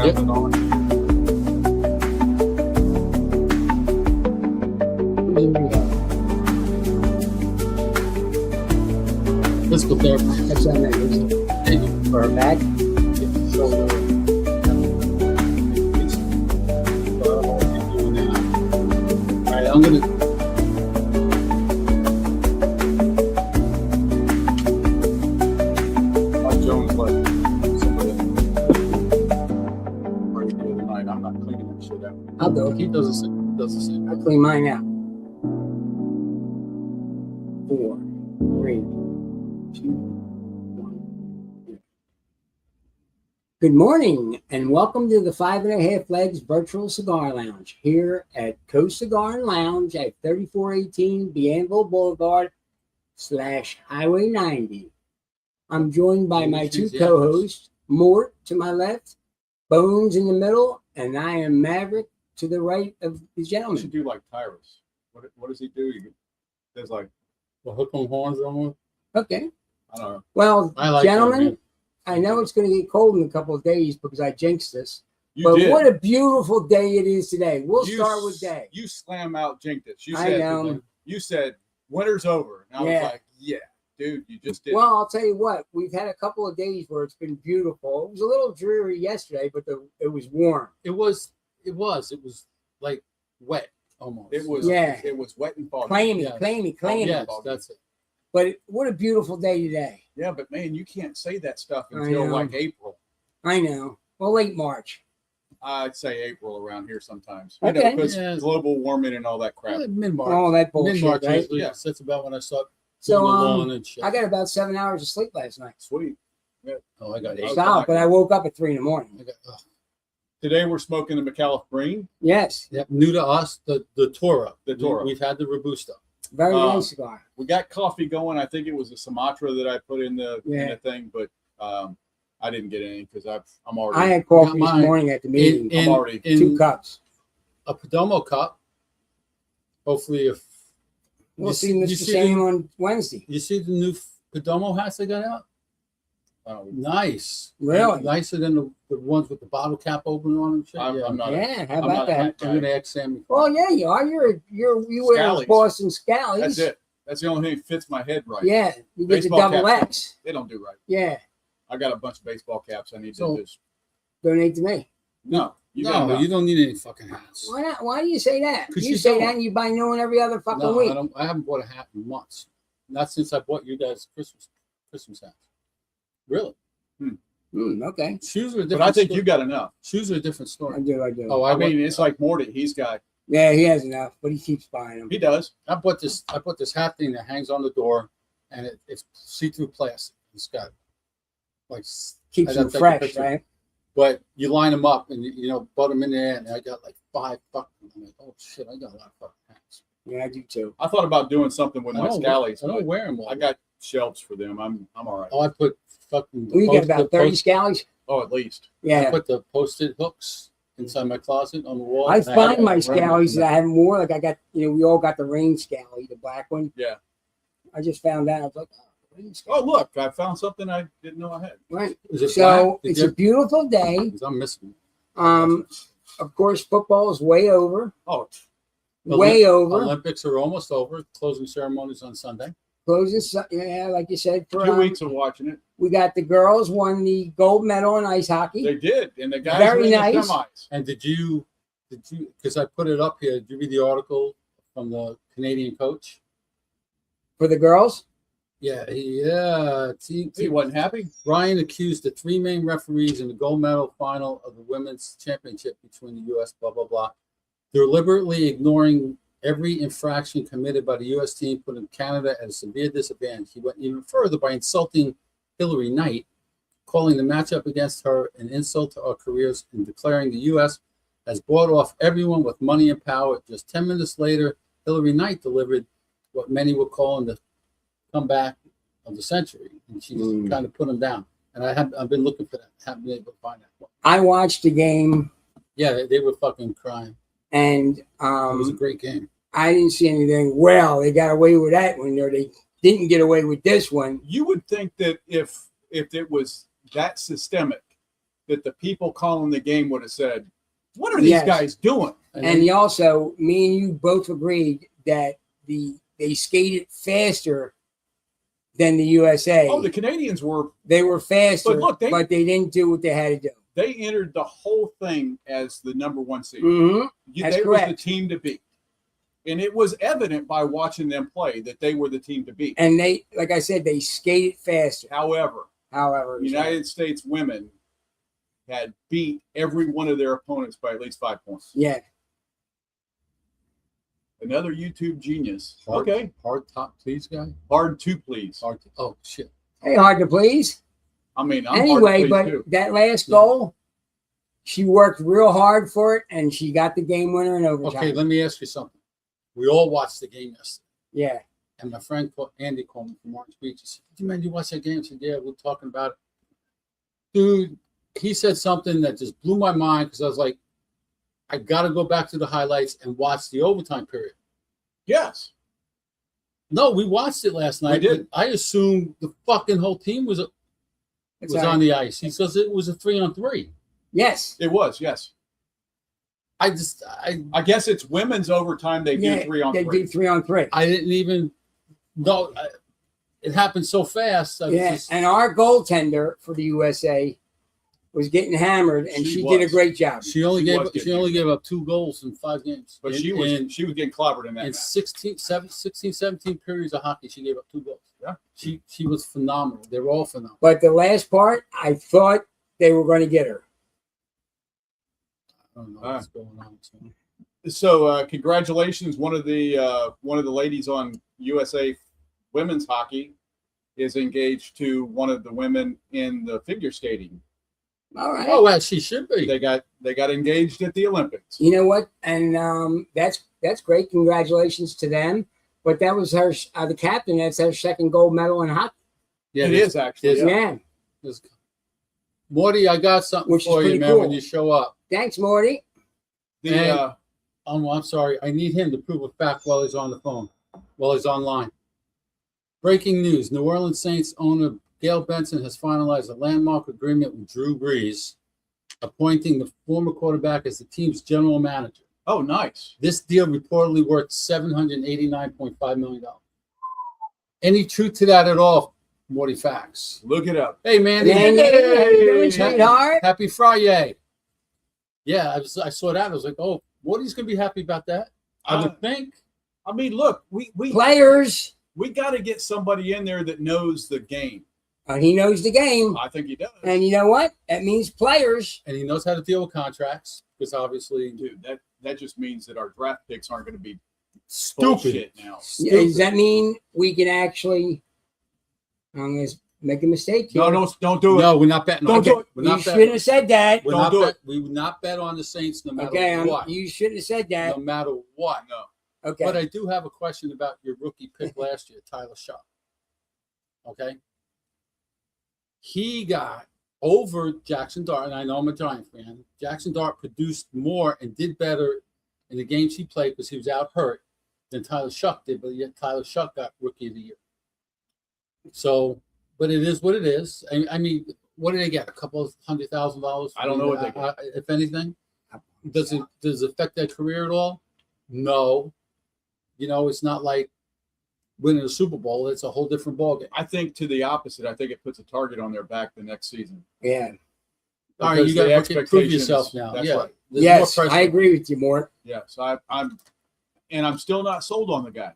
have it on. Physical therapy. That's what I meant. For her back. Shoulder. All right, I'm gonna. Mike Jones like somebody right the other night. I'm not cleaning that shit out. I'll do it. He does the same. Does the same. I'll clean mine out. 4, 3, 2, 1. Good morning, and welcome to the 5.5 Legs Virtual Cigar Lounge here at Coast Cigar and Lounge at 3418 Bienville Boulevard / Highway 90. I'm joined by my two co-hosts, Mort to my left, Bones in the middle, and I am Maverick to the right of the You gentleman. should do like Tyrus. What does he do? There's like the hook on horns on. Okay. I don't know. Well, I like gentlemen, I know it's going to get cold in a couple of days because I jinxed this. You did. What a beautiful day it is today. We'll You start with day. You slam out jinked it. I know. You said winter's over. And I Yeah. was like, yeah, dude, you just did. Well, I'll tell you what. We've had a couple of days where it's been beautiful. It was a little dreary yesterday, but it was warm. It was like wet almost. It was wet and foggy. Clammy, Yes. clammy. Yes, that's it. But what a beautiful day today. Yeah, but man, you can't say that stuff I until know. like April. I know. Well, late March. I'd say April around here sometimes. Okay. Because Yeah. global warming and all that crap. Mid-March. All that bullshit, Mid-March right? usually. Yeah. That's about when I start So, mowing the lawn and shit. I got about 7 hours of sleep last night. Sweet. I got 8. Okay. Solid, but I woke up at 3 in the morning. Today we're smoking the McAuliffe Green. Yes. Yep. New to us, the Toro. The Toro. We've had the Robusto. Very nice cigar. We got coffee going. I think it was a Sumatra that I put in the thing, but I didn't get any because I'm already. I had coffee got this mine morning at the meeting. I'm already 2 cups. A Perdomo cup. Hopefully, if We'll You see see- Mr. you see Sam the- on Wednesday. you see the new Perdomo hats they got out. Nice. Really? Nicer than the ones with the bottle cap open on and shit. I'm not. Yeah, how I'm about not a that? hat guy. I'm gonna ask Sammy. Well, yeah, you are. You wear Scallies. Boston Scallies. That's it. That's the only thing that fits my head right. Yeah, you get Baseball the double caps. X. They don't do right. Yeah, I got a bunch of baseball caps. I need So- to just. donate to me. No, you got No, enough. you don't need any fucking hats. Why not? Why do you say that? 'Cause You you say don't. that and you buy new one every other fucking No, week. I haven't bought a hat in months. Not since I bought you guys Christmas hats. Really? Okay, Shoes are a different. But I think story. you got enough. Shoes are a different I story. do. Oh, I mean, it's like Morty. He's got. Yeah, he has enough, but he keeps buying them. He does. I bought this hat thing that hangs on the door, and it's see-through plastic. It's got like, Keeps I them gotta take a fresh, picture. right? but you line them up and put them in there, and I got like 5 fucking. I'm like, oh shit, I got a lot of fucking hats. Yeah, I do too. I thought about doing something with my scallies. I don't but wear them all. I got shelves for them. I'm all right. Oh, I put fucking. We get about 30 scallies. Oh, at least. I Yeah, put the post-it hooks inside my closet on the wall. I and find have my it around. scallies that I haven't worn. Like I got, we all got the rain scally, the black one. Yeah. I just found out. I was like, oh, rain scally. Oh, look! I found something I didn't know I had. Right. Is it So black? it's a beautiful day. Because I'm missing. Of course, football is way over. Oh, Way over. Olympics are almost over. Closing ceremonies on Sunday. Closes, yeah, like you said. For 2 weeks of watching it. we got the girls won the gold medal in ice hockey. They did, and the guys Very were in the nice. semis. And did you? Because I put it up here. Did you read the article from the Canadian coach? For the girls, Yeah, He wasn't happy. Ryan accused the 3 main referees in the gold medal final of the women's championship between the U.S. blah blah blah, deliberately ignoring every infraction committed by the U.S. team, putting Canada at a severe disadvantage. He went even further by insulting Hillary Knight, calling the matchup against her an insult to our careers, and declaring the U.S. has bought off everyone with money and power. Just 10 minutes later, Hillary Knight delivered what many were calling the comeback of the century, and she kind of put him down. And I've been looking for that. Haven't been able to find that. I watched the game, Yeah, they were fucking crying. and It was a great game. I didn't see anything. Well, they got away with that one, or they didn't get away with this one. You would think that if it was that systemic, that the people calling the game would have said, "What are these guys doing?" And he also, me and you both agreed that they skated faster than the USA. Oh, the Canadians were. They were faster, But look, but they didn't do what they had to do. They entered the whole thing as the number 1 seed. Mm-hmm. That's They correct. was the team to beat. And it was evident by watching them play that they were the team to beat. And they, like I said, they skated faster. However, United States women had beat every one of their opponents by at least 5 points. Yeah. Another YouTube genius. Hard top, please, guy. Hard to please. Oh shit. Hey, hard to please. I mean, I'm anyway, hard to please but too. that last goal, she worked real hard for it, and she got the game winner in overtime. Okay, let me ask you something. We all watched the game yesterday. Yeah. And my friend Andy called me from Orange Beach. He said, "Man, you watch that game?" I said, "Yeah, we're talking about it." Dude, he said something that just blew my mind because I was like, I got to go back to the highlights and watch the overtime period. Yes. No, we watched it last night. We did. I assumed the fucking whole team was on the ice. He says it was a 3-on-3. Yes. It was, yes. I guess it's women's overtime. They do 3-on-3. They do 3-on-3. I didn't even know. It happened so fast. And our goaltender for the USA was getting hammered, and she did a great job. She only gave up 2 goals in 5 games. But she was getting clobbered in that. In 16, 17 periods of hockey, she gave up 2 goals. Yeah. She was phenomenal. They were all phenomenal. But the last part, I thought they were going to get her. I don't know what's going on. So congratulations. One of the ladies on USA women's hockey is engaged to one of the women in the figure skating. All right. Oh, well, she should be. They got engaged at the Olympics. You know what? And that's great. Congratulations to them. But that was her, the captain. That's her second gold medal in hockey. Yeah, it is actually. Yeah. Morty, I got something for you, man, when you show up. Thanks, Morty. I'm sorry. I need him to prove a fact while he's on the phone, while he's online. Breaking news. New Orleans Saints owner Gail Benson has finalized a landmark agreement with Drew Brees, appointing the former quarterback as the team's general manager. Oh, nice. This deal reportedly worth $789.5 million. Any truth to that at all, Morty Facts? Look it up. Hey, man. Happy Friday. Yeah, I saw that. I was like, oh, Morty's going to be happy about that. I would think. I mean, look, we players. We got to get somebody in there that knows the game. He knows the game. I think he does. And you know what? That means players. And he knows how to deal with contracts because obviously, dude, that just means that our draft picks aren't going to be stupid now. Does that mean we can actually? I'm going to make a mistake here. No, don't do it. No, we're not betting. Don't do it. You shouldn't have said that. Don't do it. We would not bet on the Saints no matter what. You shouldn't have said that. No matter what. No. Okay. But I do have a question about your rookie pick last year, Tyler Shaw. Okay. He got over Jackson Dart, and I know I'm a Giant fan. Jackson Dart produced more and did better in the games he played because he was out hurt than Tyler Shuck did, but yet Tyler Shuck got Rookie of the Year. So, but it is what it is. I mean, what did they get? A couple of $100,000? I don't know what they got. If anything. Does it affect their career at all? No. You know, it's not like winning a Super Bowl. It's a whole different ballgame. I think to the opposite. I think it puts a target on their back the next season. Yeah. All right, you got to prove yourself now. That's yeah. right. Yes, I agree with you, Mort. Yeah, so I'm still not sold on the guy.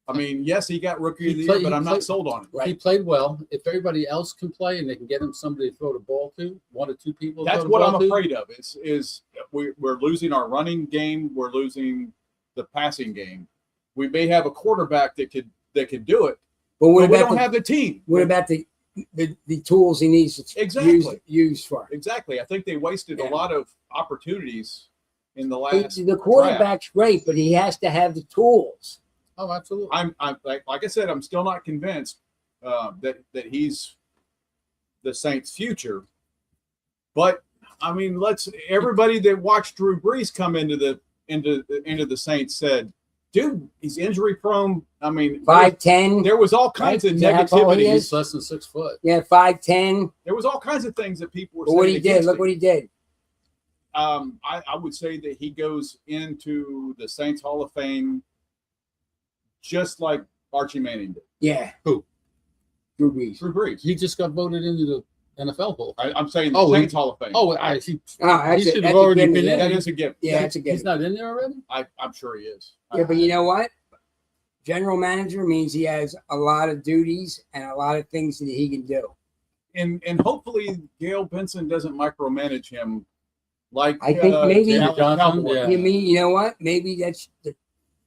I mean, yes, he got Rookie of the Year, but I'm not sold on him. Right. He played well. If everybody else can play and they can get him somebody to throw the ball to, 1 or 2 people. That's what I'm afraid of. Is we're losing our running game. We're losing the passing game. We may have a quarterback that could do it, but we don't have the team. What about the tools he needs to use for? Exactly. I think they wasted a lot of opportunities in the last. The quarterback's great, but he has to have the tools. Oh, absolutely. I'm like I said, I'm still not convinced that he's the Saints' future. But I mean, everybody that watched Drew Brees come into the Saints said dude, he's injury prone. I mean, 5'10". there was all kinds of Is that how tall he negativity. is? He's less than 6 foot. Yeah, 5'10". There was all kinds of things that people were But saying. what he did, against look him. what he did. I would say that he goes into the Saints Hall of Fame just like Archie Manning did. Yeah. Who? Drew Brees. Drew Brees. He just got voted into the NFL Hall. I'm saying the Oh, Saints Hall of Fame. Oh, Oh, he that's should a, have that's already a gimme, been yeah. in. that is a gift. Yeah, that's a He's gimme. not in there already? I'm sure he is. Yeah, but you know what? General manager means he has a lot of duties and a lot of things that he can do. And hopefully Gail Benson doesn't micromanage him like I think maybe- Dallas Johnson, Cowboys. yeah. You know what? Maybe that's the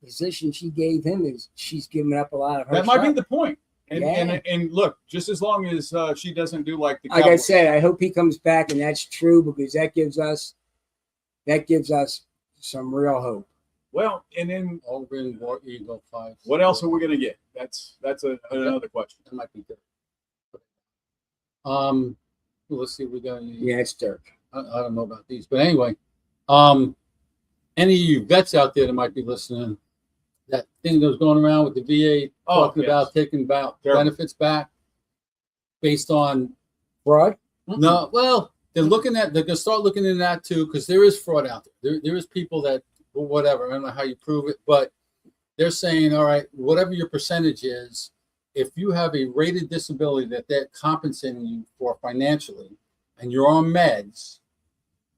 position she gave him is she's giving up a lot of her That might be stuff. the point. And, Yeah. and look, just as long as she doesn't do like the Like I Cowboys. said, I hope he comes back and that's true because that gives us some real hope. Well, and then Auburn, War Eagle, 5. what else are we going to get? That's another question. That might be good. Let's see if we got any. Yeah, it's Dirk. I don't know about these, but anyway, any of you vets out there that might be listening, that thing that was going around with the VA talking yes. about taking about Terrible. benefits back based on Fraud? no, well, they're gonna start looking into that too because there is fraud out there. There is people that well, whatever. I don't know how you prove it, but they're saying, all right, whatever your percentage is, if you have a rated disability that they're compensating you for financially, and you're on meds.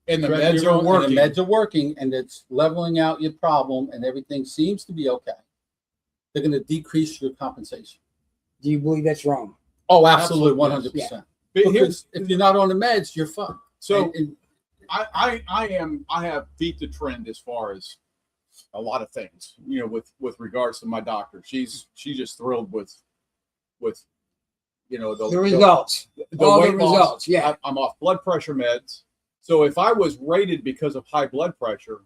And the Correct, meds you're are on- working. And the meds are working, and it's leveling out your problem, and everything seems to be okay. They're going to decrease your compensation. Do you believe that's wrong? Oh, absolutely, Absolutely, 100%. But Because here's- if you're not on the meds, you're fucked. so And I have beat the trend as far as a lot of things, you know, with regards to my doctor. She's just thrilled with you know The results. the All the weight loss. results, yeah. I'm off blood pressure meds. So if I was rated because of high blood pressure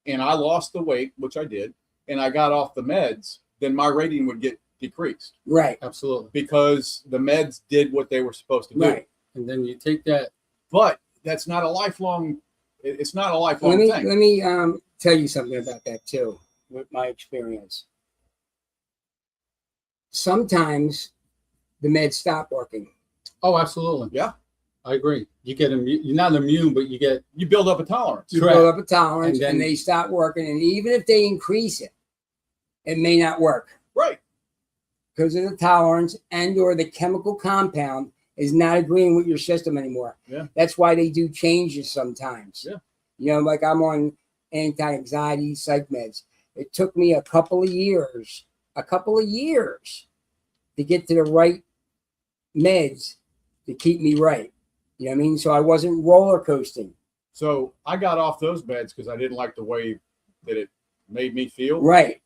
and I lost the weight, which I did, and I got off the meds, then my rating would get decreased Right. absolutely. because the meds did what they were supposed to do. Right. And then you take that. But that's not a lifelong. It's not a lifelong Let thing. me tell you something about that too, with my experience. Sometimes the meds stop working. Oh, absolutely. Yeah. I agree. You get immune. You're not immune, but you get. You build up a tolerance. You Correct. build up a tolerance And then- and they stop working. And even if they increase it, it may not work Right. because of the tolerance and or the chemical compound is not agreeing with your system anymore. Yeah. That's why they do changes sometimes. Yeah. You know, like I'm on anti-anxiety psych meds. It took me a couple of years to get to the right meds to keep me right. You know what I mean? So I wasn't roller coasting. So I got off those meds because I didn't like the way that it made me feel. Right.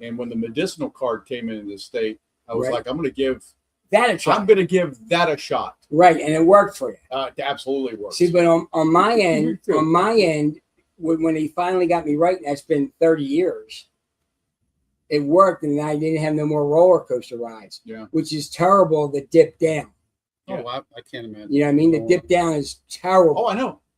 And when the medicinal card came into the state, I was Right. like, I'm going to give That a shot. that a shot. Right. And it worked for you. It absolutely works. See, but on my end, too. when they finally got me right, and that's been 30 years, it worked, and I didn't have no more roller coaster rides. Yeah. Which is terrible. The dip down. Yeah. Oh, I can't imagine. You know what I mean? The dip down is terrible. Oh,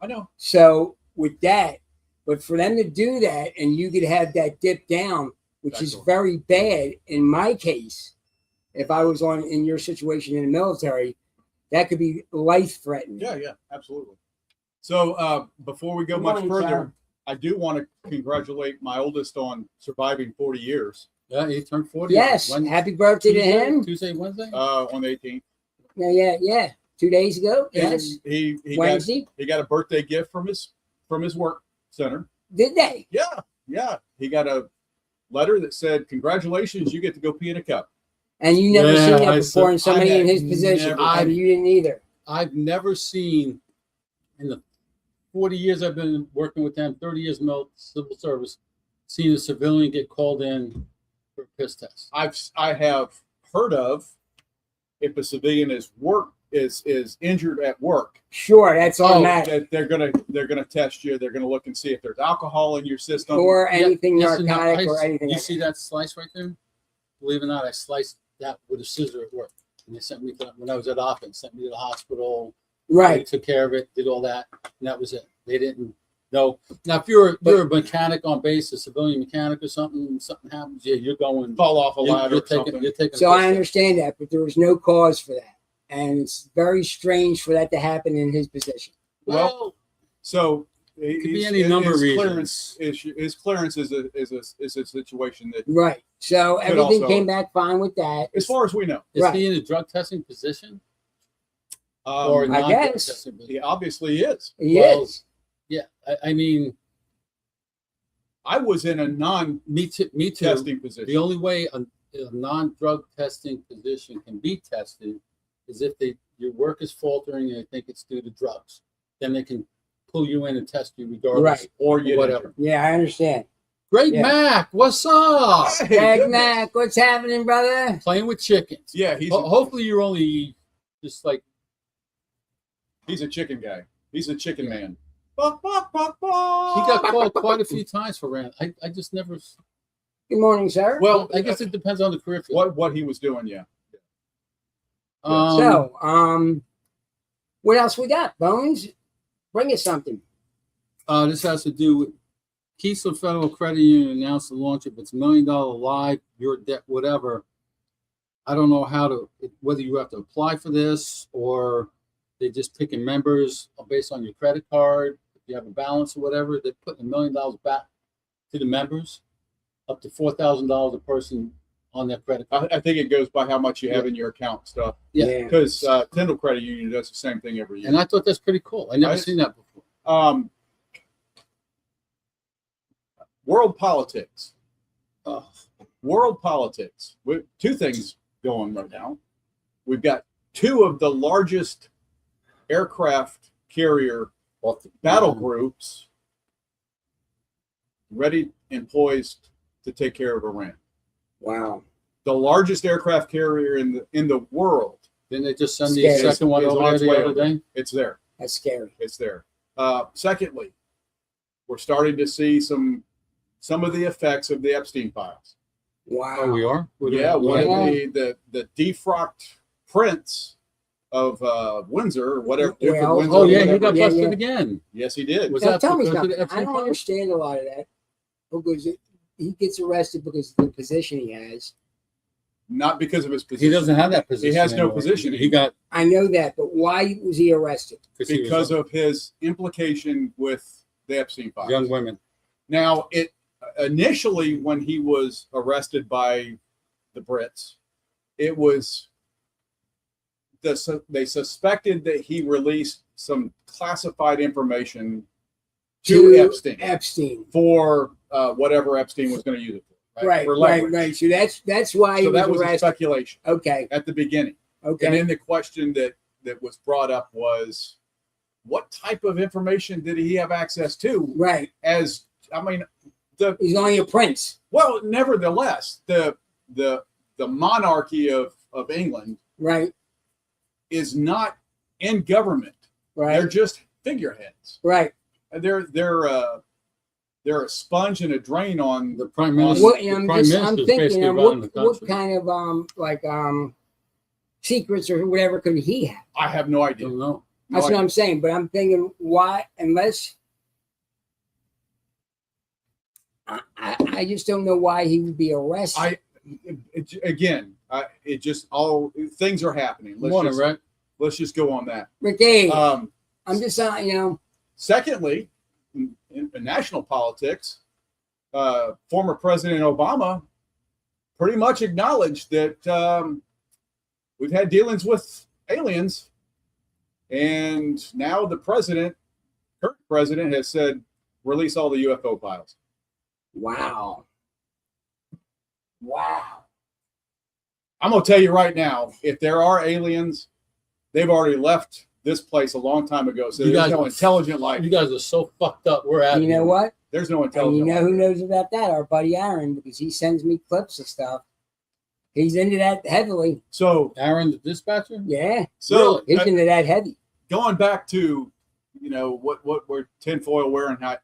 I know. So with that, but for them to do that, and you could have that dip down, which is Excellent. very bad in my case. If I was in your situation in the military, that could be life threatening. Yeah, absolutely. So before we go Good much morning, further, sir. I do want to congratulate my oldest on surviving 40 years Yeah, he turned 40. Yes. Wednesday- Happy birthday to Tuesday, him. Tuesday, Wednesday. on the 18th. Yeah. 2 days ago. And Yes. he Wednesday. got a birthday gift from his work center. Did they? Yeah. He got a letter that said, "Congratulations, you get to go pee in a cup." And you never Yeah, seen that I before saw- in somebody I in his had position. never- And you didn't either. I've never seen in the 40 years I've been working with them, 30 years civil service, seen a civilian get called in for a piss test. I have heard of if a civilian is injured at work, Sure, that's automatic. that they're gonna test you. They're gonna look and see if there's alcohol in your system. Or anything Yes and no. narcotic or anything. You like see that slice right there? Believe it or not, I sliced that with a scissor at work. And they sent me when I was at office, sent me to the hospital. that. Right. They took care of it, did all that, and that was it. They didn't No. Now, if you're a mechanic on base, a civilian mechanic or something happens, yeah, you're going. Fall off a ladder or You're something. taking. So I understand that, but there was no cause for that, and it's very strange for that to happen in his position. Well, So it could be any number of clearance reasons. issue. His clearance is a situation that, Right. So Could everything also- came back fine with that. as far as we know, Is Right. he in a drug testing position or I not guess. testing position? he obviously is. He Well, is. Yeah, I mean, I was in a non-testing me too. The position. only way a non-drug testing position can be tested is if your work is faltering and they think it's due to drugs. Then they can pull you in and test you regardless. Right. Or you Whatever. Yeah, I understand. Great Yeah. Mac, what's up? Hey, Greg goodness. Mac, what's happening, brother? Playing with chickens. Yeah, he's Hopefully you're only just like a chicken guy. He's a chicken Yeah. man. Buck, buck, buck, buck. he got called quite a few times for rant. I just never. Good morning, sir. Well, I guess it depends on the career field. what he was doing. Yeah. So, what else we got, Bones? Bring us something. This has to do with Keystone Federal Credit Union announced the launch of its $1 million live your debt whatever. I don't know whether you have to apply for this or they're just picking members based on your credit card. If you have a balance or whatever, they're putting $1 million back to the members, up to $4,000 a person on their credit card. I think it goes by how much you have in your account and stuff. Yeah. Because Tyndall Credit Union does the same thing every year. And I thought that's pretty cool. I never Right. seen that before. World politics. Oh, World politics. With two things going right now. We've got two of the largest aircraft carrier battle groups ready and poised to take care of Iran. Wow. The largest aircraft carrier in the world. Didn't they just send the Scary. second one Is over on there its the way other over. day? It's there. That's scary. It's there. Secondly, we're starting to see some of the effects of the Epstein files. Wow. Oh, we are? Yeah, one Yeah. of the defrocked prince of Windsor, or whatever. Duke of Well, Windsor, Oh, yeah, he whatever. got Yeah, busted yeah. again. Yes, he did. Was Now, that tell me because of the something. I Epstein don't file? understand a lot of that because he gets arrested because of the position he has. Not because of his position. He doesn't have that position. He has no anymore. position He got I know that, but why was he arrested? because of his implication with the Epstein files. young women. Now, it initially when he was arrested by the Brits, it was they suspected that he released some classified information to Epstein for whatever Epstein was going to use it for. Right, For right, leverage. right. So that's why he So that was a arrested. speculation Okay, at the beginning. okay. And then the question that was brought up was, what type of information did he have access to? Right. As I mean, He's only a prince. well, nevertheless, the monarchy of England Right, is not in government. They're right, just figureheads. right. They're a sponge and a drain on The prime minister. What, the I'm prime I'm minister's thinking, basically of running the what country. kind of secrets or whatever could he have? I have no I idea. don't know. No That's what idea. I'm saying. But I'm thinking, why? Unless I just don't know why he would be arrested. It just all things are happening. Morning, Rick. Let's just go on that. Ricky, Um, I'm just Secondly, in national politics, former President Obama pretty much acknowledged that we've had dealings with aliens, and now the current president, has said release all the UFO files. wow. I'm gonna tell you right now, if there are aliens, they've already left this place a long time ago. So You there's guys- no intelligent life. You guys are so fucked up. We're out. You know what? There's no And intelligent. you know life. who knows about that? Our buddy Aaron, because he sends me clips of stuff. He's into that heavily. So Aaron, the dispatcher? Yeah, so he's into that heavy. going back to what we're tinfoil wearing high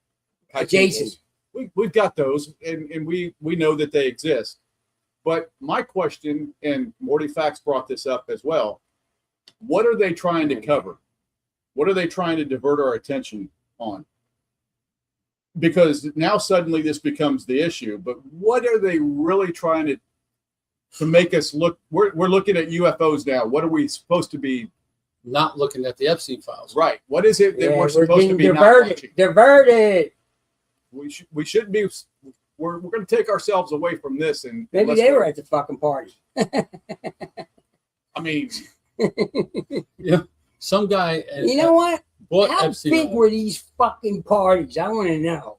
Jason. tables. We've got those, and we know that they exist. But my question, and Morty Fax brought this up as well, what are they trying to cover? What are they trying to divert our attention on? because now suddenly this becomes the issue. But what are they really trying to make us look? We're looking at UFOs now. What are we supposed to be? Not looking at the Epstein files. Right. What is it that Yeah, we're supposed to getting be diverted. not watching? Diverted. We shouldn't be. We're going to take ourselves away from this, and Maybe they were at the fucking party. I mean, Yeah. Some guy. You know what? Bought How Epstein. big were these fucking parties? I want to know.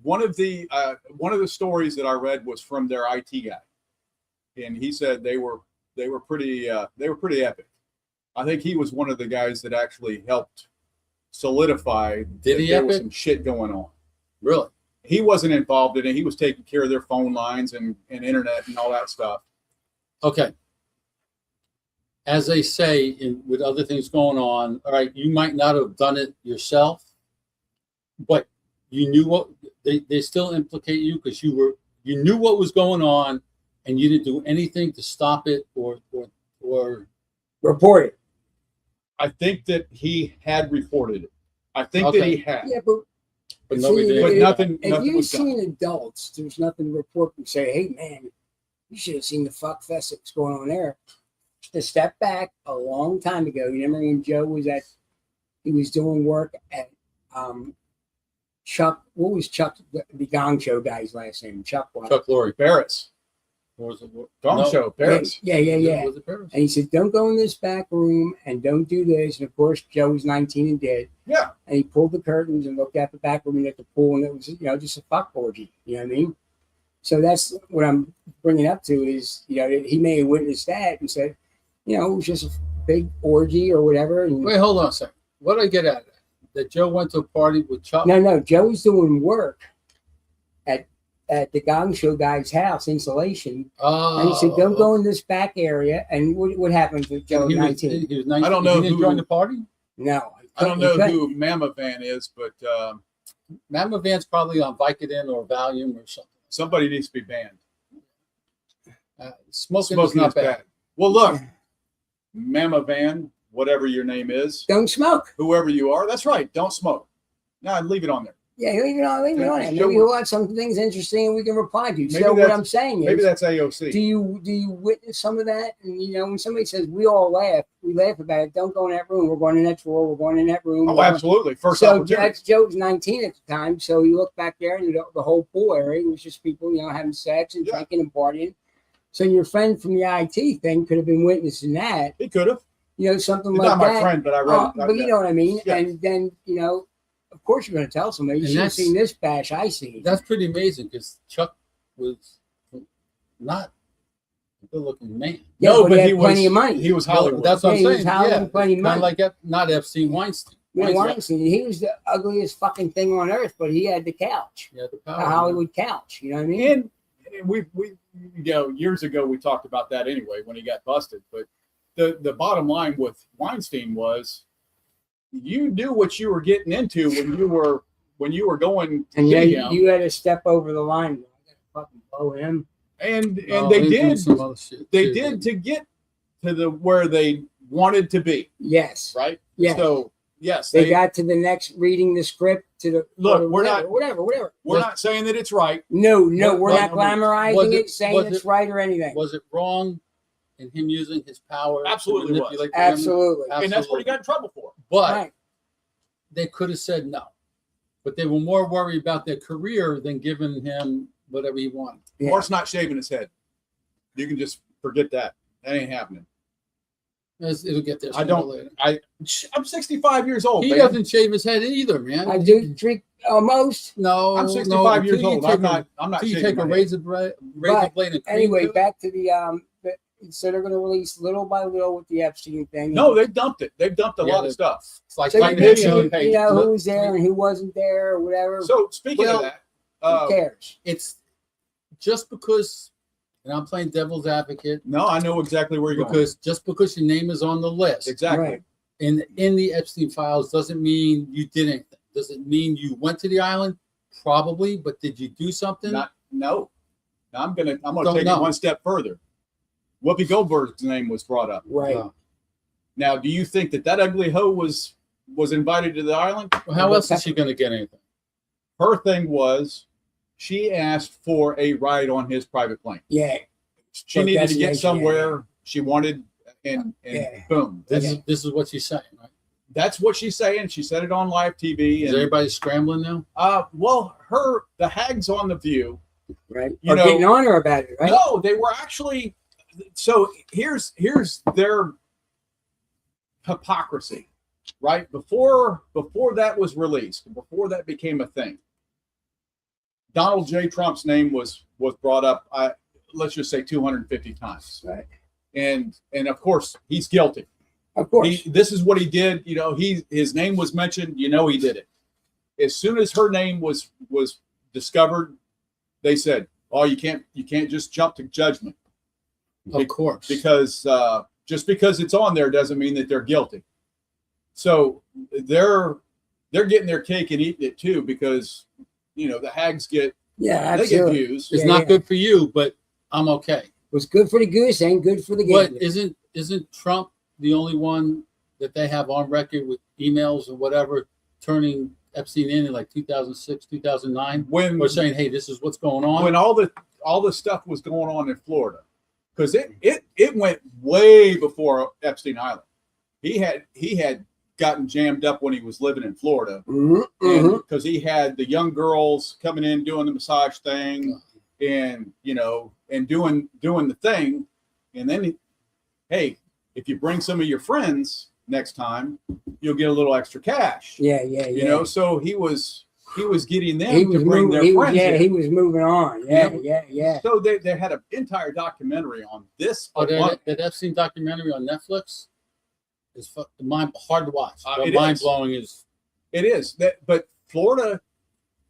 one of the stories that I read was from their IT guy, and he said they were pretty epic. I think he was one of the guys that actually helped solidify Did that he there was epic? some shit going on. Really? He wasn't involved in it. He was taking care of their phone lines and internet and all that stuff. Okay. As they say, with other things going on, all right, you might not have done it yourself, but you knew what they still implicate you because you knew what was going on, and you didn't do anything to stop it or Report it. I think that he had reported it. I think Okay. that he had. Yeah, but but nobody See, did. But if- nothing if you've was done. seen adults, there's nothing to report and say, hey, man, you should have seen the fuck fest that's going on there. To step back a long time ago, you remember when Joe was he was doing work at Chuck, what was Chuck, the Gong Show guy's last name? Chuck what? Chuck Lorre. Barris. Or was it, Gong no. Show. Barris. Yeah. Was it Barris? And he said, don't go in this back room and don't do this. And of course, Joe was 19 and did. Yeah. And he pulled the curtains and looked at the back room and at the pool, and it was, just a fuck orgy. You know what I mean? So that's what I'm bringing up to is, he may have witnessed that and said, it was just a big orgy or whatever. And Wait, hold on a second. What did I get at it? That Joe went to a party with Chuck? no, Joe was doing work at the Gong Show guy's house, insulation. Oh. And he said, don't go in this back area. And what happened to Joe at He was 19? 19. I don't know He didn't who- join the party? No. I don't he know couldn't. who Mama Van is, but Mamma Van's probably on Vicodin or Valium or something. somebody needs to be banned. Smoking is not bad. Well, look, Mama Van, whatever your name is, Don't smoke. whoever you are, that's right. Don't smoke. No, leave it on there. Yeah, leave it on Yeah, it. Maybe Joe- we'll have some things interesting and we can reply to. Maybe So what that's- I'm saying Maybe is, that's AOC. do you witness some of that? And when somebody says we all laugh, we laugh about it. Don't go in that room. We're going in that drawer. We're going in that room. Oh, absolutely. First So opportunity. that's Joe's 19 at the time. So you look back there, and the whole pool area was just people, having sex and Yeah. drinking and partying. So your friend from the IT thing could have been witnessing that. He could have. Something He's like not my that. friend, but I read. But you know what I mean. Yeah. And then of course you're going to tell somebody. You And should have that's- seen this bash I seen. That's pretty amazing because Chuck was not a good-looking man. Yeah, No, but but he he had plenty was- of money. he was Hollywood. That's what I'm Yeah, he was saying. Hollywood, Yeah, plenty of kind money. of like not Epstein, Weinstein. Weinstein, he was the ugliest fucking thing on earth, but he had the couch, Yeah, the the power. Hollywood couch. You know what I mean? And we years ago we talked about that anyway when he got busted. But the bottom line with Weinstein was you knew what you were getting into when you were going to And get then him. you had to step over the line. I gotta fucking blow him. and Oh, they he's doing did some other shit, they too. did to get to the where they wanted to be, Yes. right? Yes. So yes, They got to the next reading the script to the Look, or we're not- whatever. we're not saying that it's right. No, What- we're what- not glamorizing was it, it- saying was it's it- right or anything. Was it wrong in him using his power? to Absolutely was. manipulate the women? Absolutely. And that's what he got in trouble for. But Right. they could have said no. But they were more worried about their career than giving him whatever he wanted. Yeah. Mart's not shaving his head. You can just forget that. That ain't happening. It'll get there. I sooner don't- or later. I'm 65 years old. He man. doesn't shave his head either, man. I do drink almost. No, I'm 65 no, years until you old. take I'm not until you shaving take my a head. razor blade and cream Anyway, to it. back to so they're going to release little by little with the Epstein thing. No, they dumped it. They've dumped a Yeah, lot of stuff. It's like So you, like Titanic. video you pages. know who was there and who wasn't there or whatever. So speaking Well, of that, Who cares? It's just because, and I'm playing devil's advocate, no, I know exactly where you're because just because your name is on the list going. Exactly. Right. in the Epstein files doesn't mean you did anything. Does it mean you went to the island? Probably, but did you do something? No. Now I'm gonna Don't take know. it one step further. Whoopi Goldberg's name was brought up. Right. No. Now, do you think that ugly hoe was invited to the island? Well, how else is she going to get anything? her thing was she asked for a ride on his private plane. Yeah. She For needed to get destination, somewhere she wanted, and Yeah. boom. This is what she's saying, right? That's what she's saying. She said it on live TV. Is And everybody scrambling now? well, the hags on The View, Right. You Or know- getting on her about it, right? no, they were actually. So here's their hypocrisy, right? Before that was released, before that became a thing, Donald J. Trump's name was brought up. Let's just say 250 times, Right. and of course he's guilty. Of course. This is what he did. You know, his name was mentioned. You know, he did it. As soon as her name was discovered, they said, "Oh, you can't just jump to judgment." Of course. Because just because it's on there doesn't mean that they're guilty. So they're getting their cake and eating it too, because the hags get Yeah, they get absolutely. views. It's Yeah, not yeah. good for you, but I'm okay. What's good for the goose ain't good for the But gander. isn't Trump the only one that they have on record with emails and whatever turning Epstein in like 2006, 2009, When or saying, "Hey, this is what's going on"? when all the stuff was going on in Florida, because it went way before Epstein Island. He had gotten jammed up when he was living in Florida, Mm-hmm. because he had the young girls coming in doing the massage thing, and and doing the thing, and then hey, if you bring some of your friends next time, you'll get a little extra cash. Yeah. So he was getting them He to was bring their friends in. he was moving on. Yeah. So they had an entire documentary on this. Oh, that Epstein documentary on Netflix is hard to watch. But It mind is. blowing is It is but Florida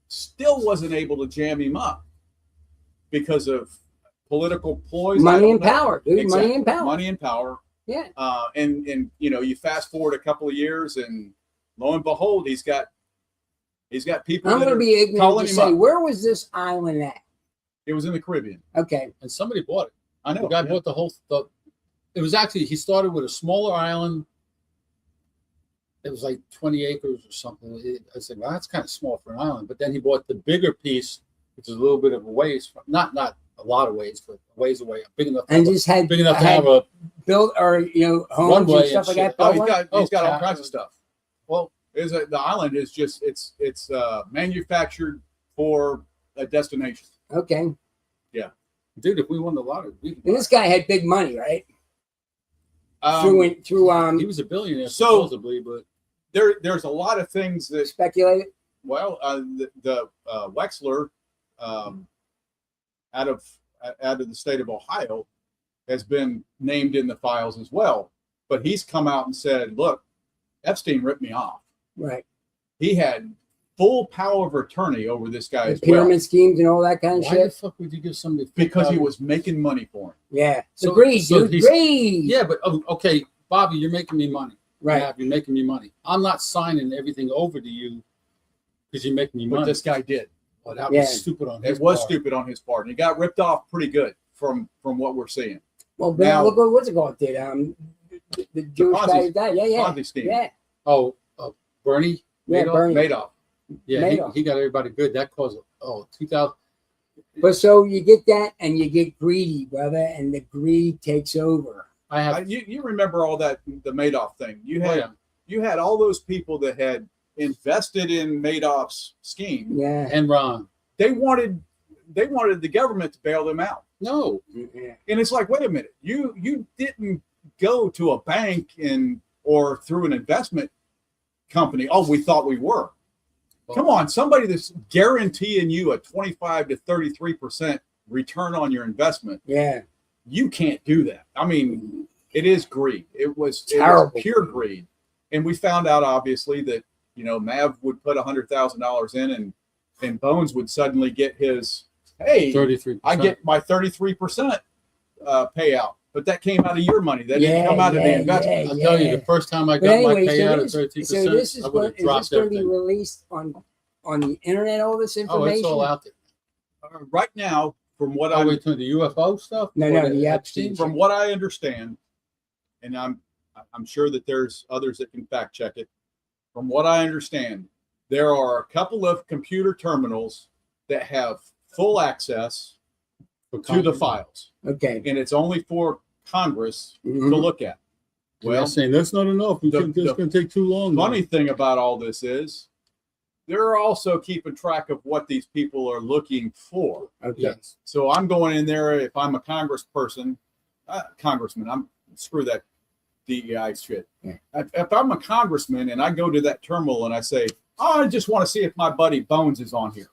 still wasn't able to jam him up because of political ploys. I Money don't and know. power, dude. Exactly. Money and power. Money and power. Yeah. And you fast forward a couple of years, and lo and behold, he's got people. I'm that going to are be ignorant calling to him say, up. where was this island at? It was in the Caribbean. Okay. and somebody bought it. I know. The guy yeah. bought the whole. It was actually he started with a smaller island. It was like 20 acres or something. I said, well, that's kind of small for an island. But then he bought the bigger piece, which is a little bit of a ways from, not a lot of ways, but a ways away, big enough. And just had big enough to have a built or homes Runway and stuff and like shit. that. Oh, built on? he's got all Okay. kinds of stuff. well. The island is just it's manufactured for a destination. Okay. Dude, if we won the lottery, we could And this guy had big money, right? Um, through he was a billionaire So- supposedly, but there's a lot of things that speculated. the Wexler out of the state of Ohio has been named in the files as well, but he's come out and said, look, Epstein ripped me off. Right. He had full power of attorney over this guy The as well, pyramid schemes and all that kind of why the shit. fuck would you give somebody? because he $50,000? was making money for him. Yeah. The So- greed, so dude. he's- Greed. Yeah, but okay, Bobby, you're making me money. Right. Yeah, you're making me money. I'm not signing everything over to you because you're making me But money. this guy did. Oh, that Yeah. was stupid on his It was part. stupid on his part, and he got ripped off pretty good from what we're seeing. Well, Bill, Now- look what's it called did. The Jewish Ponzi- guy who died. Yeah. Ponzi scheme. Yeah. Oh, Bernie. Yeah. Madoff? Bernie. Madoff. Yeah, Madoff. he got everybody good. That caused 2000. But so you get that and you get greedy, brother, and the greed takes over. I have. You remember all that, the Madoff thing? You Oh, had yeah. you had all those people that had invested in Madoff's scheme. Yeah. Enron. They wanted the government to bail them out, No, Yeah. and it's like, wait a minute, you didn't go to a bank or through an investment company. Oh, we thought we were. Come on, somebody that's guaranteeing you a 25 to 33% return on your investment. Yeah. You can't do that. I mean, it is greed. It was Terrible. pure greed. And we found out obviously that, Mav would put $100,000 in and Bones would suddenly get his, hey, 33%. I get my 33% payout. But that came out of your money. That didn't come out of the Yeah, investment. I'll tell you, the first time I But got anyway, my payout so at this 13%, is I would what have is this dropped going to be everything. released on the internet? All this Oh, information. it's all out there. Right now, from what Oh, wait, to the UFO stuff? No, Or no, the Epstein. from what I understand, and I'm sure that there's others that can fact check it. From what I understand, there are a couple of computer terminals that have full access to the files, Okay. and it's only for Congress Mhm. to look at. Well, Well, saying that's not enough. We think this is going to take too long. funny thing about all this is they're also keeping track of what these people are looking for. Okay. Yes. So I'm going in there if I'm a congressman. I'm screw that DEI shit. Yeah. If I'm a congressman and I go to that terminal and I say, oh, I just want to see if my buddy Bones is on here.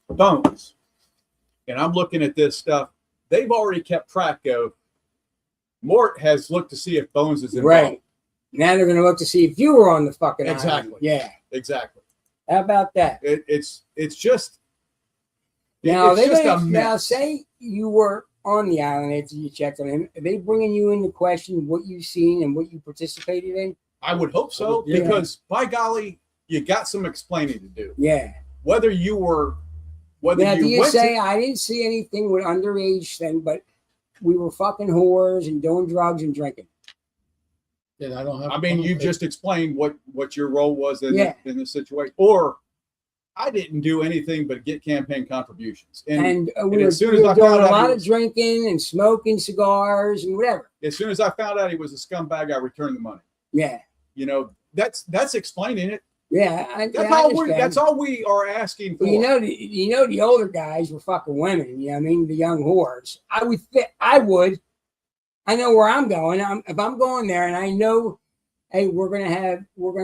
Bones. And I'm looking at this stuff. They've already kept track of. Mort has looked to see if Bones is involved. Right. Now they're going to look to see if you were on the fucking island. Exactly. Yeah. Exactly. How about that? It's just Now it's they just a now mess. say you were on the island after you checked on him. Are they bringing you into question what you've seen and what you participated in? I would hope so, Yeah. because by golly, you got some explaining to do. Yeah. Whether you were, whether Now, do you you went say to, I didn't see anything with underage thing, but we were fucking whores and doing drugs and drinking? Then I don't have. I mean, you just explained what your role was in Yeah. in the situation, or I didn't do anything but get campaign contributions, And we and were, as soon we as were I doing found a out lot he of was- drinking and smoking cigars and whatever. as soon as I found out he was a scumbag, I returned the money. Yeah. You know, that's explaining it. Yeah. I That's all we are asking for. Well, you know the older guys were fucking women. You know what I mean? The young whores. I know where I'm going. If I'm going there and I know, hey, we're gonna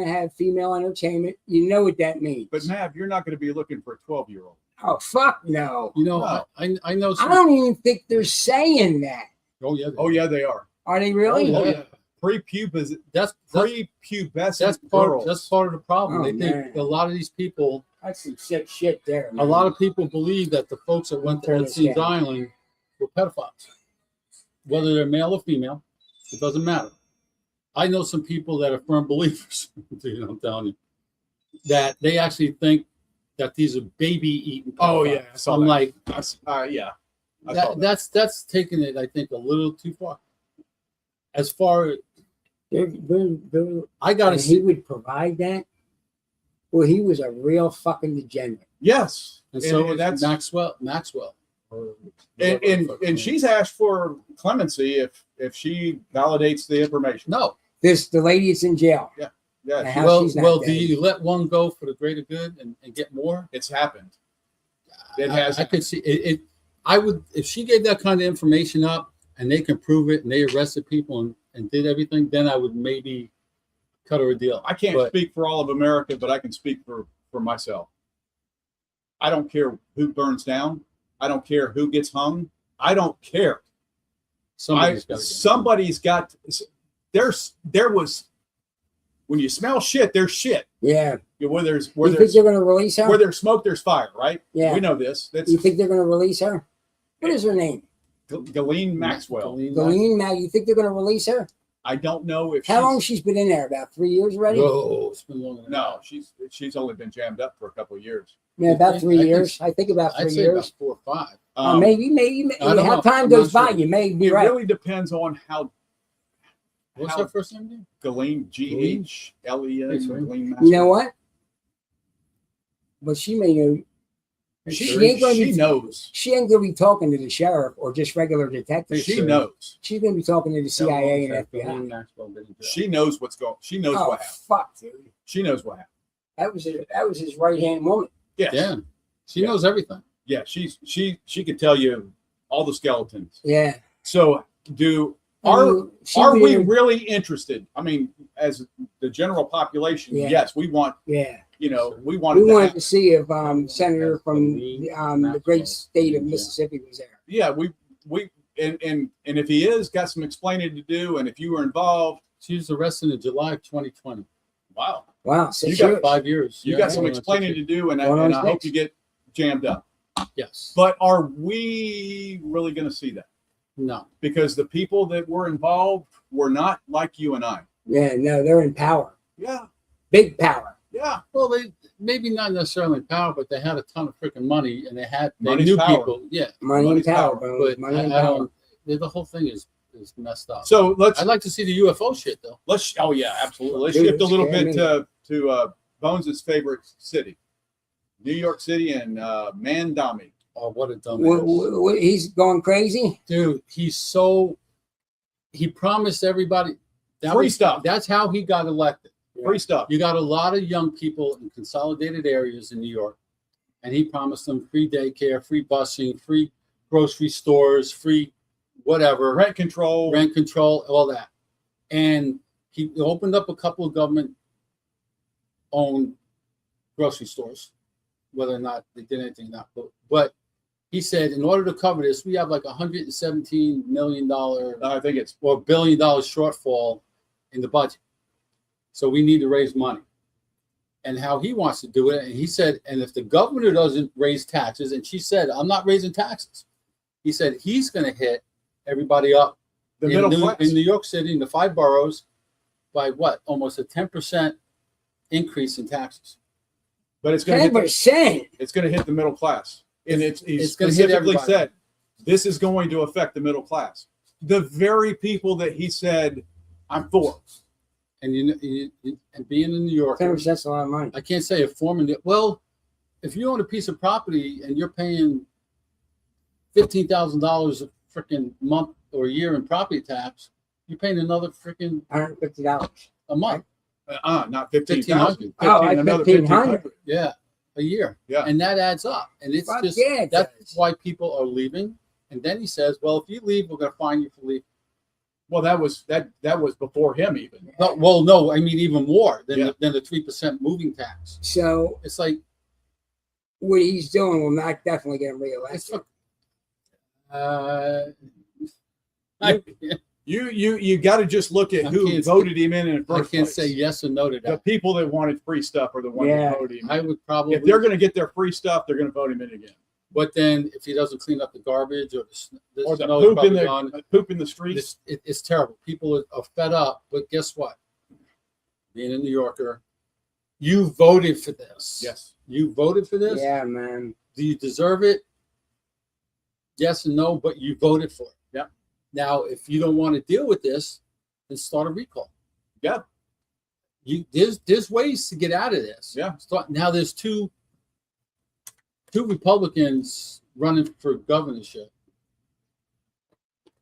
have female entertainment. You know what that means? But Mav, you're not going to be looking for a 12-year-old. Oh fuck no! You know, No. I know. I don't even think they're saying that. Oh yeah. Oh yeah, they are. Are they really? Oh, Oh yeah. yeah, prepubescent That's prepubescent part. girls. That's part of the problem. Oh, They think man. a lot of these people. That's some sick shit there. A lot of people believe that the folks that went to Turn Ed this Seas down. Island were pedophiles. Whether they're male or female, it doesn't matter. I know some people that are firm believers, you know, I'm telling you, that they actually think that these are baby-eating pedophiles. Oh, yeah, I saw I'm that. like, Yeah, I saw that. that's taking it, I think, a little too far. As far as I got to and he see, would provide that. Well, he was a real fucking degenerate. Yes, and so and that's that's Maxwell. Or and whatever the fuck his name she's is. asked for clemency if she validates the information. No. The lady that's in jail. Yeah, How Well, she's not do dead. you let one go for the greater good and get more? it's happened. It has. I could see it. I would, if she gave that kind of information up and they can prove it and they arrested people and did everything, then I would maybe cut her a deal. I can't But- speak for all of America, but I can speak for myself. I don't care who burns down. I don't care who gets hung. I don't care. Somebody's got to Somebody's got. There was. When you smell shit, there's shit. Yeah. Where there's You think they're going to release her? where there's smoke, there's fire. Right? Yeah. We know this. That's You think they're going to release her? What is her name? Ghislaine Maxwell. Galene Mag. You think they're going to release her? I don't know if How long she's been in there? About 3 years already? No, it's been longer than No, she's only been jammed up for a couple of years. Yeah, about I 3 think- years. I think about I'd 3 say years. about 4 or 5. Maybe. I don't How know. time I'm goes not by, sure. you may be It right. really depends on how What's How- her first name again? Ghislaine GHLEN. Thanks, Ray. Ghislaine You know Maxwell. what? But she may know. She, She ain't gonna she be- knows. She ain't going to be talking to the sheriff or just regular detectives. She sir. knows. She's going to be talking to the CIA and FBI. Maxwell been in jail. She knows what's going. She knows Oh what happened. fuck, dude! She knows what happened. That was his right hand woman. Yes. Yeah, she Yeah. knows everything. Yeah. She could tell you all the skeletons. Yeah. So She are was we in- really interested? I mean, as the general population, Yeah. yes, we want. Yeah. We wanted. We to wanted have- to see if Senator from the great state of Yeah. Mississippi was there. Yeah, we and if he is, got some explaining to do, and if you were involved, She was arrested in July of 2020. wow, Wow, You 6 got years. 5 years. you Yeah, got some going on explaining 6 to do, and Going on I hope six. you get jammed up. years. Yes. But are we really going to see that? No. Because the people that were involved were not like you and I. Yeah, no, they're in power. Yeah, Big power. yeah. Well, they maybe not necessarily in power, but they had a ton of freaking money, and they Money's knew power. people. Yeah, Money Money's and power, power, bro. but Money and I power. don't. The whole thing is messed up. So I'd like to see the UFO shit though. let's. Oh yeah, absolutely. Let's Dude, shift a little scare bit me. to Bones' favorite city, New York City and Mandami. Oh, what a dumbass. He's going crazy. Dude, he promised everybody Free stuff. That's how he got elected. Free stuff. You got a lot of young people in consolidated areas in New York, and he promised them free daycare, free busing, free grocery stores, free whatever, Rent control, all that. And he opened up a couple of government-owned grocery stores, whether or not they did anything or not. But he said, in order to cover this, we have like $117 million I think it's or $1 billion shortfall in the budget. So we need to raise money. And how he wants to do it, and he said, and if the governor doesn't raise taxes, and she said, I'm not raising taxes. He said he's going to hit everybody up the middle class in New York City, in the 5 boroughs, by what? Almost a 10% increase in taxes. But it's going to 10%. It's going to hit the middle class, and he it's going to hit specifically everybody. said this is going to affect the middle class. The very people that he said I'm for. And and being in New York, 10%'s a lot of money. I can't say a foreman. Well, if you own a piece of property and you're paying $15,000 a freaking month or a year in property tax, you're paying another freaking $150 a month. Not 15,000. Oh, like another 1,500. Yeah, a year. Yeah. And that adds up. And it's Fuck just yeah, it that's does. why people are leaving. And then he says, well, if you leave, we're going to fine you for leaving. Well, that was before him even. No, I mean even more than Yeah. the 3% moving tax. So It's like what he's doing will not definitely get him it's reelected. You got to just look at I who can't voted him in the I first can't place. say yes or no to The that. people that wanted free stuff are the ones Yeah. that voted him I in. would probably. If they're going to get their free stuff, they're going to vote him in again. But then if he doesn't clean up the garbage or the Or the snow is poop in probably the gone, poop in the streets. it's terrible. People are fed up. But guess what? Being a New Yorker, you voted for this. Yes. You voted for this. Yeah, man. Do you deserve it? Yes and no, but you voted for it. Yeah. Now, if you don't want to deal with this, then start a recall. Yeah. There's ways to get out of this. Yeah. Now there's two Republicans running for governorship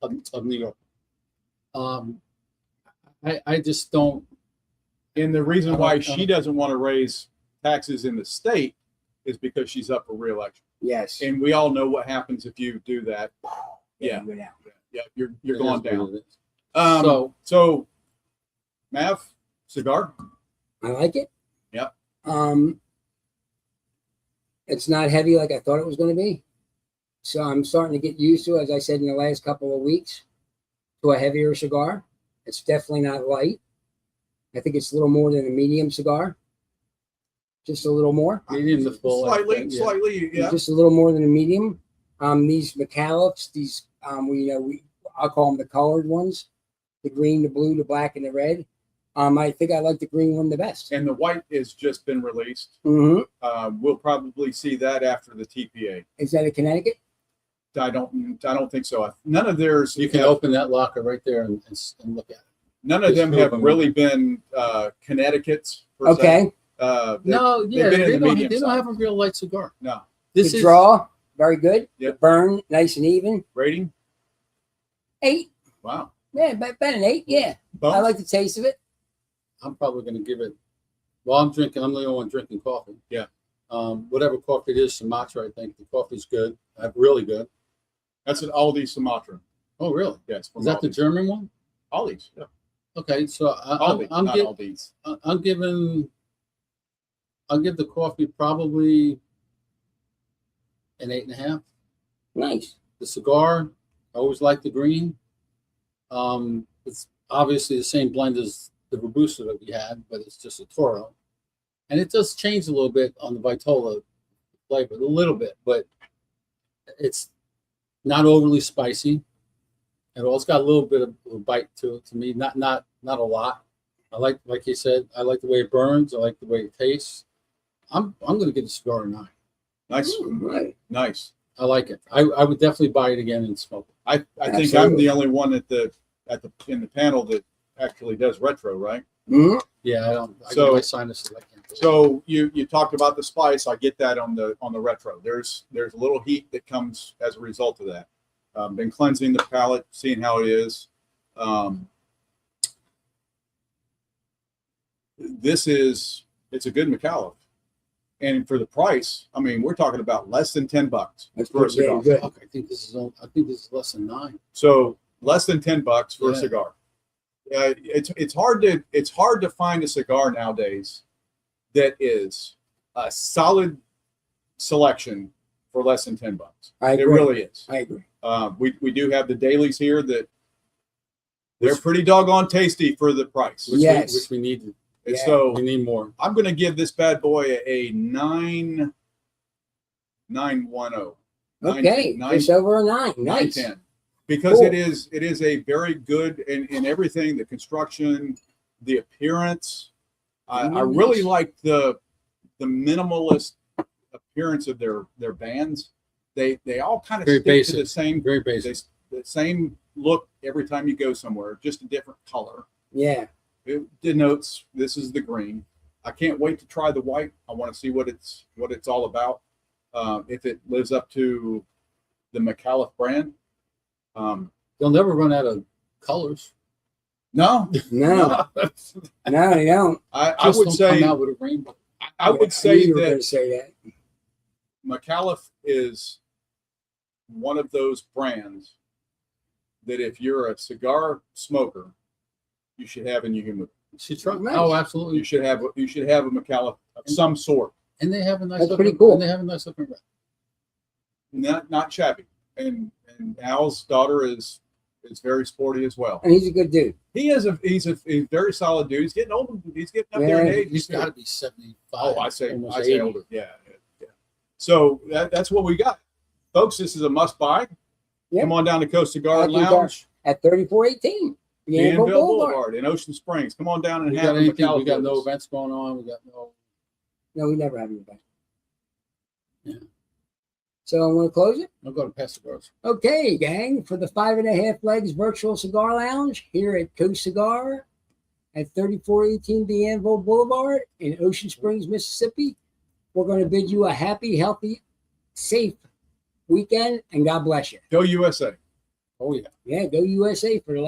of New York. I just don't. And the reason I why don't- she doesn't want to raise taxes in the state is because she's up for reelection. Yes. And we all know what happens if you do that. Yeah. Go down. Yeah, you're it going is what down. it is. So Mav, cigar? I like it. Yep. It's not heavy like I thought it was going to be. So I'm starting to get used to, as I said in the last couple of weeks, to a heavier cigar. It's definitely not light. I think it's a little more than a medium cigar. Just a little more. Medium to full. I Slightly, think, yeah. slightly, yeah. Just a little more than a medium. These McAuliffes, these I'll call them the colored ones, the green, the blue, the black, and the red. I think I like the green one the best. And the white has just been released. Mm-hmm. We'll probably see that after the TPA. Is that a Connecticut? I don't think so. None of theirs. You can open that locker right there and look at it. None of them Just have move them. really been Connecticut's. Per Okay. Se. No, yeah, been in the they medium don't side. have a real light cigar. No. This The is draw, very good. Yep. The burn, nice and even. Rating? 8. Wow. Yeah, better than 8. Yeah. Bones? I like the taste of it. I'm probably going to give it. Well, I'm the only one drinking coffee. Yeah. Whatever coffee it is, Sumatra. I think the coffee's good. Really good. That's an Aldi Sumatra. Oh, really? Yes. Is that the German one? Aldi's? Yeah. Okay, so Aldi, not Aldi's. I'll give the coffee probably an 8.5. Nice. The cigar, I always like the green. It's obviously the same blend as the Robusto that we had, but it's just a Toro. And it does change a little bit on the Vitola flavor, a little bit, but it's not overly spicy. And it's got a little bit of a bite to it to me, not a lot. I like you said, I like the way it burns. I like the way it tastes. I'm going to give the cigar a 9. Nice. Right. Nice. I like it. I would definitely buy it again and smoke it. I think I'm Absolutely. the only one in the panel that actually does retro, right? Mm-hmm. Yeah, I So- got my sinuses. I can't So you talked about the spice. I get that on the retro. There's a little heat that comes as a result of that. Been cleansing the palate, seeing how it is. It's a good McAuliffe, and for the price, I mean, we're talking about less than $10 That's for a pretty cigar. good. Fuck, I think this is less than 9. So less than $10 for a Yeah. cigar. It's hard to find a cigar nowadays that is a solid selection for less than $10. I It agree. really is. I agree. We do have the dailies here that they're pretty doggone tasty for the price. Yes. Which we need. And Yeah. so We need more. I'm going to give this bad boy a 9.10. Okay, just over a 9. Nice. 9.10. Because Cool. it is a very good in everything, the construction, the appearance. I really Nice. like the minimalist appearance of their bands. They all kind of Very stick basic. to the same Very basic. the same look every time you go somewhere, just a different color. Yeah. It denotes this is the green. I can't wait to try the white. I want to see what it's all about. If it lives up to the McAuliffe brand. They'll never run out of colors. No, No, no, you don't. I Just would don't say come out with a rainbow. I would knew say you were going that to say that. McAuliffe is one of those brands that if you're a cigar smoker, you should have in your humidor. She tried. Nice. Oh, You absolutely. should have a McAuliffe of some sort, And they have a nice. That's looking, pretty cool. And they have a nice looking. not shabby. And Al's daughter is very sporty as well. And he's a good dude. He's a very solid dude. He's getting old. He's getting up there in Yeah, age. He's got to be 75. Oh, I say almost 80. older. Yeah. So that's what we got, folks. This is a must buy. Yep. Come on down to Coast Cigar At the Lounge, At 3418. Danville Danville Boulevard in Ocean Springs. Come on down and We have got a anything? McAuliffe We got with no us. events going on. We got no. No, we never have any back. Yeah. So I'm going to close it. I'll go to Pass Cigars. Okay, gang, for the 5.5 Legs Virtual Cigar Lounge here at Coast Cigar at 3418 Danville Boulevard in Ocean Springs, Mississippi. We're going to bid you a happy, healthy, safe weekend, and God bless you. Go USA. Oh yeah. Yeah, go USA for the